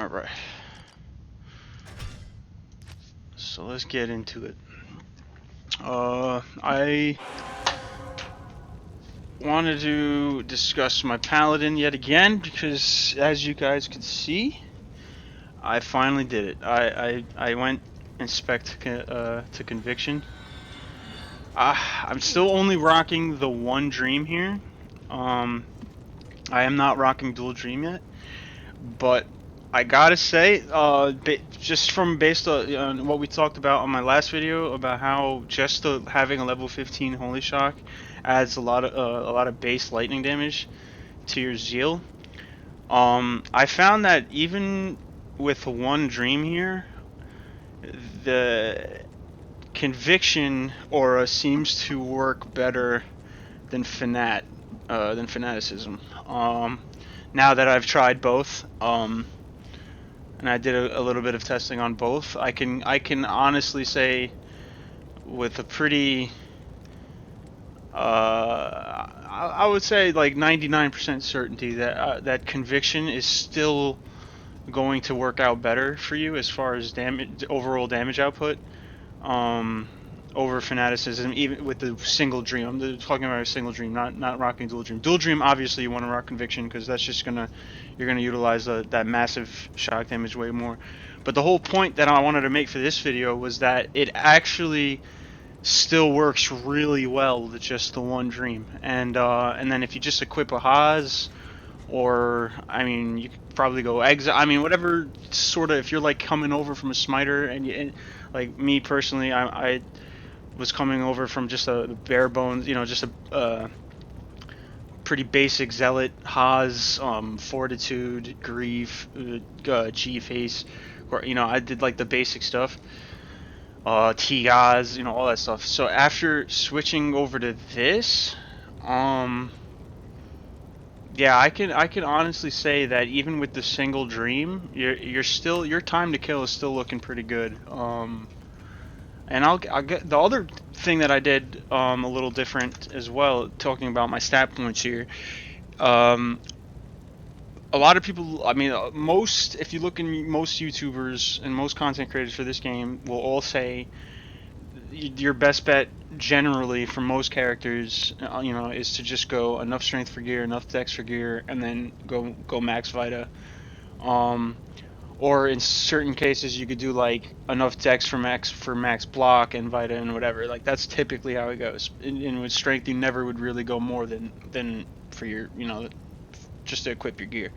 Alright. So let's get into it. I wanted to discuss my paladin yet again because, as you guys can see, I finally did it. I went inspect to conviction. I'm still only rocking the one dream here. I am not rocking dual dream yet, but I gotta say, just from based on what we talked about on my last video about how just having a level 15 Holy Shock adds a lot of base lightning damage to your zeal. I found that even with one dream here, the conviction aura seems to work better than fanaticism. Now that I've tried both, and I did a little bit of testing on both, I can honestly say with a pretty I would say like 99% certainty that that conviction is still going to work out better for you as far as overall damage output over fanaticism, even with the single dream. I'm talking about a single dream, not rocking dual dream. Dual dream, obviously you want to rock conviction because that's just you're gonna utilize that massive shock damage way more. But the whole point that I wanted to make for this video was that it actually still works really well with just the one dream, and then if you just equip a Haas, or I mean you could probably go exile. I mean whatever sort of, if you're like coming over from a smiter, and like me personally, I was coming over from just a bare bones, just a pretty basic zealot Haas, fortitude, grief, G face, or I did like the basic stuff. TIAs, all that stuff. So after switching over to this, yeah, I can honestly say that even with the single dream, your time to kill is still looking pretty good. And I'll get the other thing that I did a little different as well. Talking about my stat points here, a lot of people, I mean, if you look in most YouTubers and most content creators for this game, will all say your best bet generally for most characters, is to just go enough strength for gear, enough dex for gear, and then go max vita. Or in certain cases, you could do like enough dex for max block and vita and whatever. Like that's typically how it goes. And with strength, you never would really go more than for your, just to equip your gear.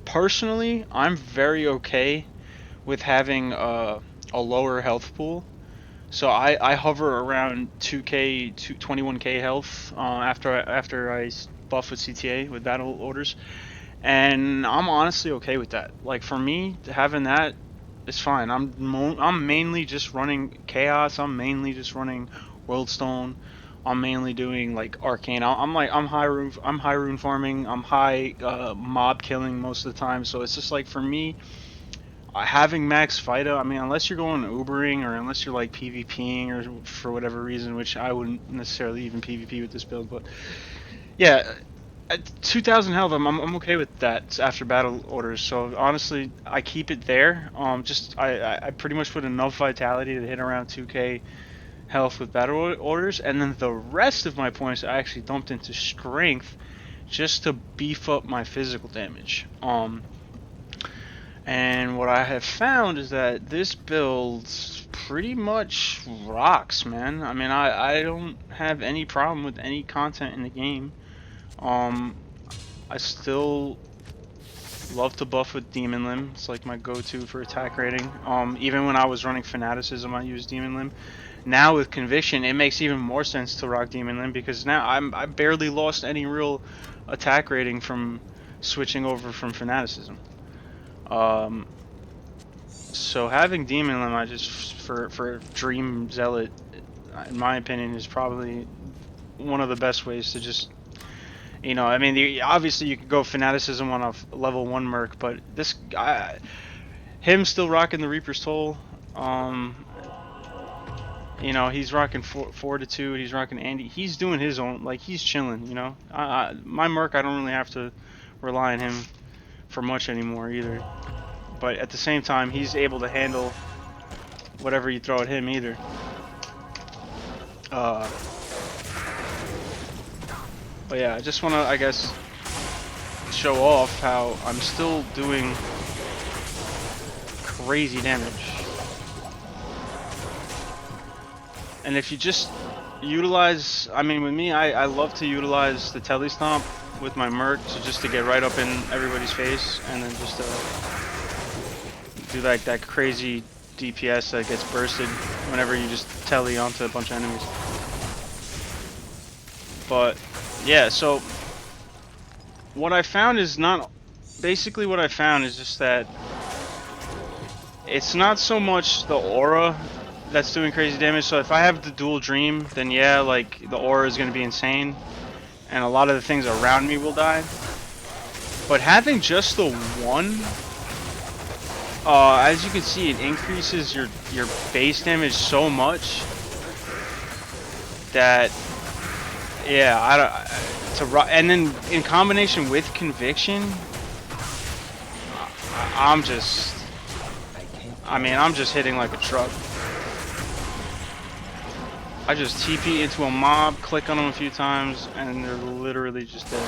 Personally, I'm very okay with having a lower health pool. So I hover around 2k, 21k health after I buff with CTA with battle orders, and I'm honestly okay with that. Like for me, having that is fine. I'm mainly just running chaos. I'm mainly just running worldstone. I'm mainly doing like arcane. I'm high rune farming. I'm high mob killing most of the time. So it's just like for me, having max Vita, I mean, unless you're going Ubering or unless you're like PvPing or for whatever reason, which I wouldn't necessarily even PvP with this build, but yeah, at 2,000 health, I'm okay with that after battle orders. So honestly, I keep it there. I pretty much put enough vitality to hit around 2k health with battle orders, and then the rest of my points I actually dumped into strength just to beef up my physical damage. And what I have found is that this build pretty much rocks, man. I mean, I don't have any problem with any content in the game. I still love to buff with Demon Limb. It's like my go-to for attack rating. Even when I was running Fanaticism, I used Demon Limb. Now with Conviction, it makes even more sense to rock Demon Limb because now I barely lost any real attack rating from switching over from Fanaticism. So having Demon Limb, I just for Dream Zealot, in my opinion, is probably one of the best ways to just, I mean, obviously you could go Fanaticism on a level 1 Merc, but this guy, him still rocking the Reaper's Toll, he's rocking Fortitude, he's rocking Andy, he's doing his own, like, he's chilling, my Merc, I don't really have to rely on him for much anymore either. but at the same time, he's able to handle whatever you throw at him either. But yeah, I just want to, I guess, show off how I'm still doing crazy damage. And if you just utilize, I mean, with me, I love to utilize the Telly Stomp with my Merc, so just to get right up in everybody's face, and then just do like that crazy DPS that gets bursted whenever you just Telly onto a bunch of enemies. But yeah, so what I found is not, basically what I found is just that it's not so much the aura that's doing crazy damage. So if I have the dual dream, then yeah, like the aura is going to be insane, and a lot of the things around me will die. But having just the one, as you can see, it increases your base damage so much that, yeah, and then in combination with conviction, I'm just hitting like a truck. I just TP into a mob, click on them a few times, and they're literally just dead.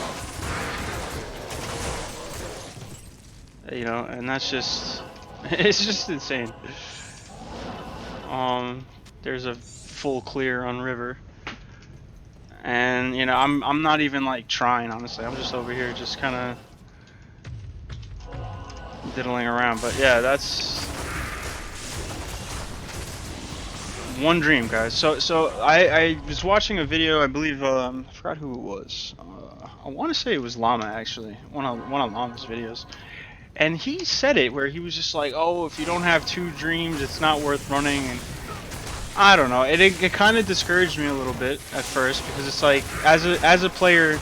You know, and that's just, it's just insane. There's a full clear on river. And, you know, I'm not even like trying, honestly. I'm just over here just kind of diddling around. But yeah, that's one dream, guys. So I was watching a video, I believe, I forgot who it was. I want to say it was Llama, actually, one of Llama's videos. And he said it where he was just like, oh, if you don't have 2 dreams, it's not worth running. And I don't know, it kind of discouraged me a little bit at first, because it's like, as a player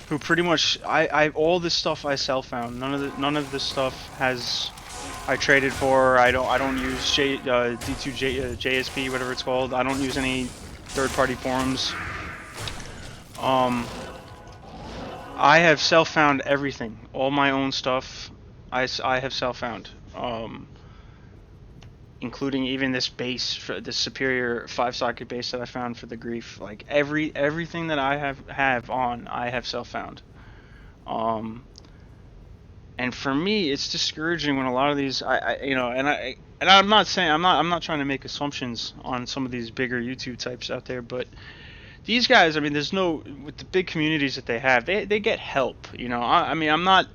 who pretty much, all this stuff I self-found. None of this stuff I traded for. I don't use D2 JSP, whatever it's called. I don't use any third-party forums. I have self-found everything, all my own stuff. I have self-found, including even this base, for this superior 5-socket base that I found for the grief. Like everything that I have on, I have self-found. And for me, it's discouraging when a lot of these, you know, and I'm not saying, I'm not trying to make assumptions on some of these bigger YouTube types out there, but these guys, I mean, there's no, with the big communities that they have, they get help, you know. I mean, I'm not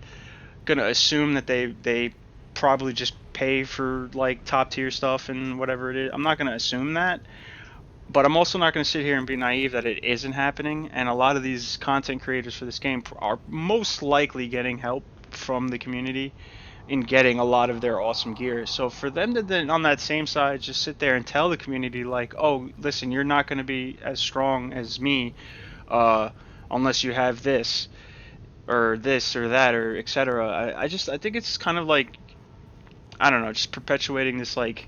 gonna assume that they probably just pay for like top tier stuff and whatever it is. I'm not gonna assume that, but I'm also not gonna sit here and be naive that it isn't happening. And a lot of these content creators for this game are most likely getting help from the community in getting a lot of their awesome gear. So for them to then on that same side just sit there and tell the community like, oh, listen, you're not going to be as strong as me unless you have this or that or etc. I think it's kind of like, I don't know, just perpetuating this like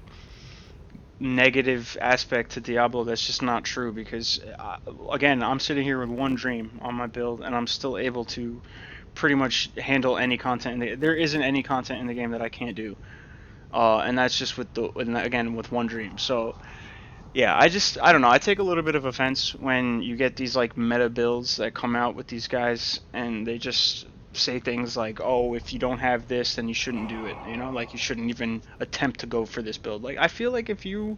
negative aspect to Diablo that's just not true, because again, I'm sitting here with one dream on my build and I'm still able to pretty much handle any content. There isn't any content in the game that I can't do, and that's just with with one dream. So yeah, I don't know, I take a little bit of offense when you get these like meta builds that come out with these guys and they just say things like, oh, if you don't have this then you shouldn't do it, you know, like you shouldn't even attempt to go for this build. Like, I feel like if you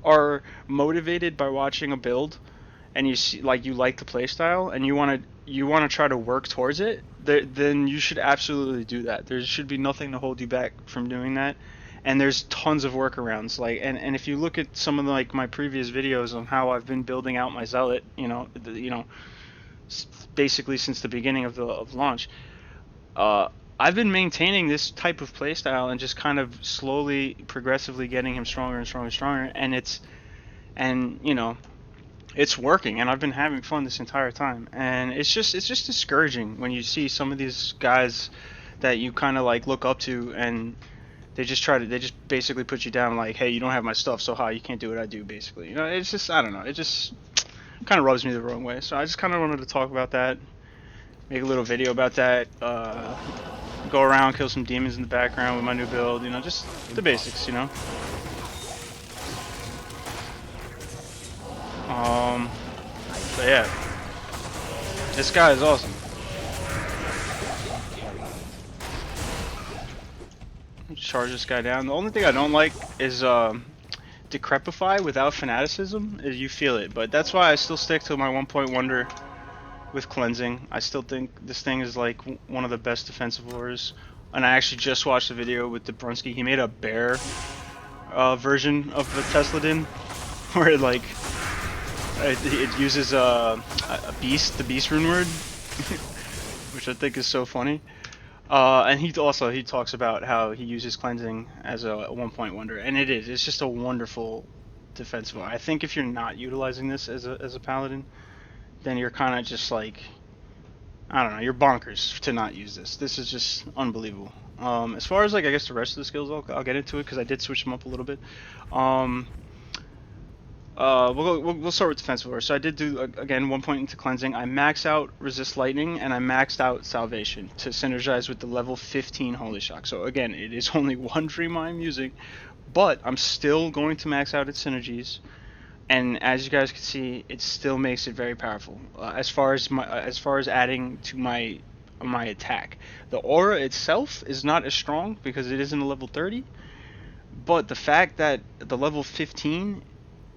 are motivated by watching a build and you see, like, you like the playstyle and you want to try to work towards it, then you should absolutely do that. There should be nothing to hold you back from doing that. And there's tons of workarounds. Like, and if you look at some of like my previous videos on how I've been building out my zealot, you know, basically since the beginning of launch, I've been maintaining this type of playstyle and just kind of slowly, progressively getting him stronger and stronger and stronger. And you know, it's working, and I've been having fun this entire time. And it's just discouraging when you see some of these guys that you kind of like look up to, and they just basically put you down like, hey, you don't have my stuff, so how you can't do what I do, basically. You know, it's just, I don't know, it just kind of rubs me the wrong way. So I just kind of wanted to talk about that, make a little video about that. go around, kill some demons in the background with my new build. You know, just the basics. You know. But yeah, this guy is awesome. Charge this guy down. The only thing I don't like is Decrepify without fanaticism. You feel it, but that's why I still stick to my 1-point wonder with cleansing. I still think this thing is like one of the best defensive auras. And I actually just watched a video with Dobrunsky. He made a bear version of the Tesladin, where it uses the beast rune word, which I think is so funny. And he talks about how he uses cleansing as a 1-point wonder, and it's just a wonderful defensive aura. I think if you're not utilizing this as a paladin, then you're kind of just like, I don't know, you're bonkers to not use this. This is just unbelievable. As far as like I guess the rest of the skills, I'll get into it because I did switch them up a little bit. We'll start with defensive aura. So I did do again 1 point into cleansing. I maxed out resist lightning and I maxed out salvation to synergize with the level 15 holy shock. So again, it is only one dream I'm using, but I'm still going to max out its synergies. And as you guys can see, it still makes it very powerful. As far as adding to my attack, the aura itself is not as strong because it isn't a level 30. But the fact that the level 15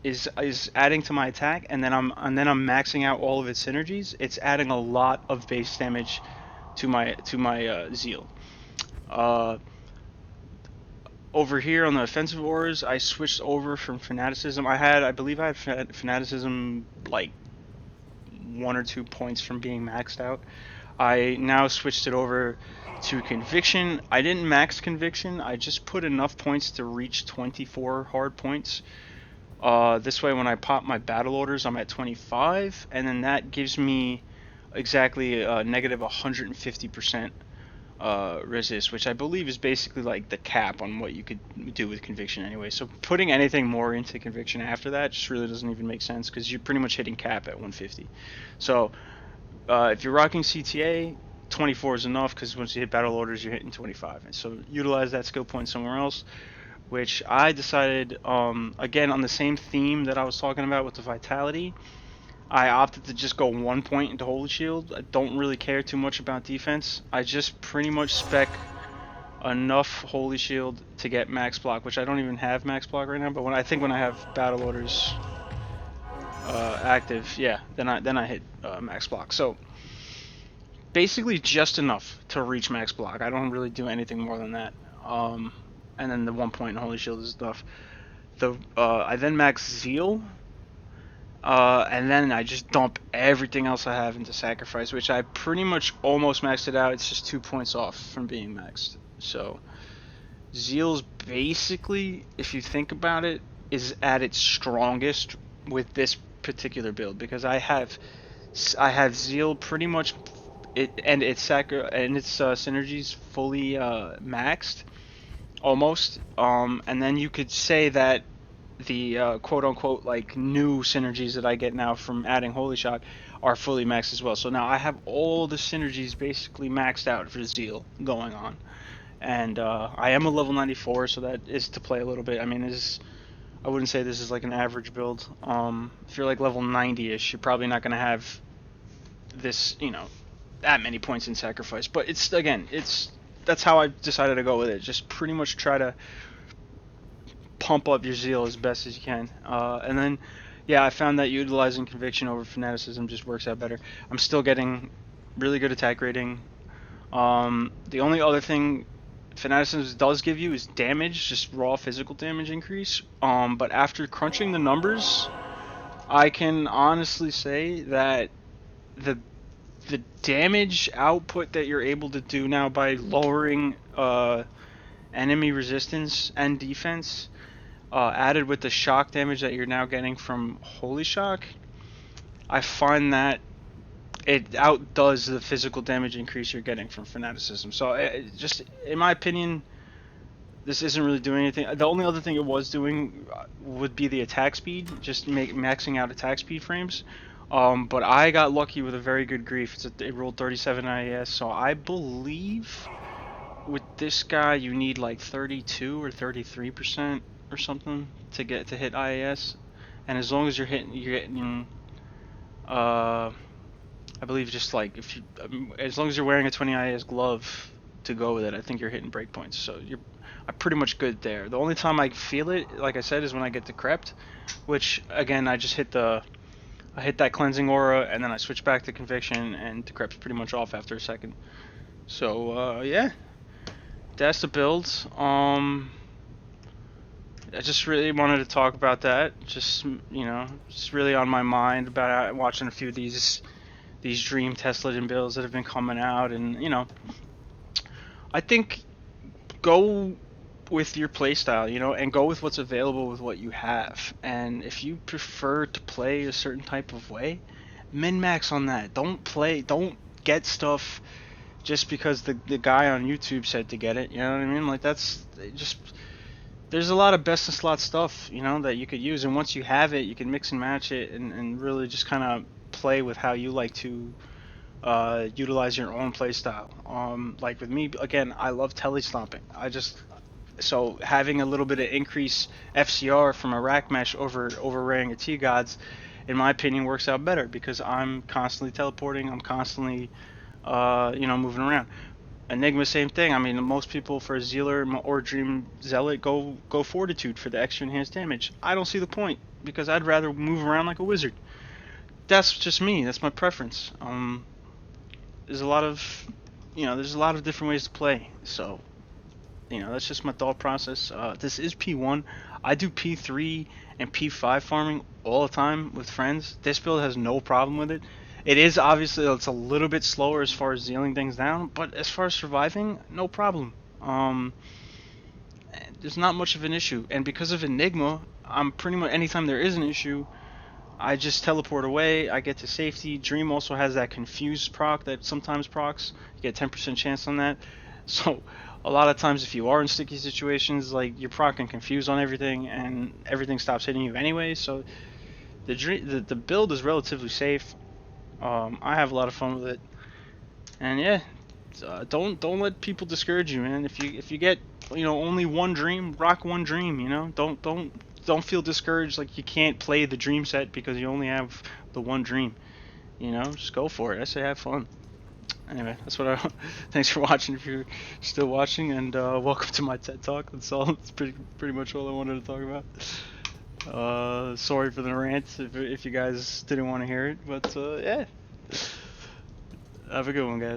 is adding to my attack, and then I'm maxing out all of its synergies, it's adding a lot of base damage to my zeal. Over here on the offensive auras, I switched over from fanaticism. I believe I had fanaticism like 1 or 2 points from being maxed out. I now switched it over to conviction. I didn't max conviction. I just put enough points to reach 24 hard points. This way, when I pop my battle orders, I'm at 25, and then that gives me exactly a negative 150% resist, which I believe is basically like the cap on what you could do with conviction anyway. So putting anything more into conviction after that just really doesn't even make sense because you're pretty much hitting cap at 150. So if you're rocking CTA, 24 is enough because once you hit battle orders, you're hitting 25. And so utilize that skill point somewhere else, which I decided, again, on the same theme that I was talking about with the vitality, I opted to just go 1 point into Holy Shield. I don't really care too much about defense. I just pretty much spec enough Holy Shield to get max block, which I don't even have max block right now, but when I have battle orders active, yeah, then I hit max block. So basically just enough to reach max block. I don't really do anything more than that. And then the 1 point in Holy Shield is stuff. I then max Zeal, and then I just dump everything else I have into Sacrifice, which I pretty much almost maxed it out. It's just 2 points off from being maxed. So Zeal's basically, if you think about it, is at its strongest with this particular build because I have Zeal pretty much its synergies fully maxed. Almost, and then you could say that the quote-unquote like new synergies that I get now from adding Holy Shock are fully maxed as well. So now I have all the synergies basically maxed out for Zeal going on, and I am a level 94, so that is to play a little bit. I mean, I wouldn't say this is like an average build. If you're like level 90-ish, you're probably not gonna have this, that many points in Sacrifice. But that's how I decided to go with it. Just pretty much try to pump up your Zeal as best as you can. And then, yeah, I found that utilizing Conviction over Fanaticism just works out better. I'm still getting really good attack rating. The only other thing Fanaticism does give you is damage, just raw physical damage increase. But after crunching the numbers, I can honestly say that the damage output that you're able to do now by lowering enemy resistance and defense, added with the shock damage that you're now getting from Holy Shock, I find that it outdoes the physical damage increase you're getting from Fanaticism. So just in my opinion, this isn't really doing anything. The only other thing it was doing would be the attack speed, just maxing out attack speed frames. But I got lucky with a very good grief. It rolled 37 IAS, so I believe with this guy, you need like 32 or 33% or something to hit IAS, and as long as you're getting, uh, I believe just like if you, as long as you're wearing a 20 IAS glove to go with it, I think you're hitting breakpoints. So I'm pretty much good there. The only time I feel it, like I said, is when I get decrept, which again I just I hit that cleansing aura and then I switch back to conviction and decrept's pretty much off after a second. So yeah, that's the build. I just really wanted to talk about that. Just just really on my mind about watching a few of these Dream Tesladin builds that have been coming out, and I think go with your playstyle, and go with what's available with what you have. And if you prefer to play a certain type of way, min max on that. Don't get stuff just because the guy on YouTube said to get it. You know what I mean? Like that's just there's a lot of best in slot stuff, that you could use, and once you have it, you can mix and match it and really just kind of play with how you like to utilize your own playstyle. Like with me, again, I love tele stomping. So having a little bit of increased FCR from a rack mesh over wearing a T gods, in my opinion, works out better because I'm constantly teleporting. I'm constantly, moving around. Enigma, same thing. I mean, most people for Zealer or Dream Zealot go Fortitude for the extra enhanced damage. I don't see the point because I'd rather move around like a wizard. That's just me. That's my preference. There's a lot of, there's a lot of different ways to play. So, that's just my thought process. This is P1. I do P3 and P5 farming all the time with friends. This build has no problem with it. It is obviously it's a little bit slower as far as dealing things down, but as far as surviving, no problem. There's not much of an issue, and because of Enigma, I'm pretty much anytime there is an issue, I just teleport away. I get to safety. Dream also has that confused proc that sometimes procs. You get 10% chance on that. So a lot of times, if you are in sticky situations, like you're proc and confused on everything, and everything stops hitting you anyway. So the build is relatively safe. I have a lot of fun with it, and yeah, don't let people discourage you, man. If you get only one dream, rock one dream. Don't feel discouraged like you can't play the dream set because you only have the one dream. Just go for it. I say have fun. Anyway, that's what I. Thanks for watching. If you're still watching, and welcome to my TED talk. That's all. That's pretty much all I wanted to talk about. Sorry for the rant if you guys didn't want to hear it, but yeah. Have a good one, guys.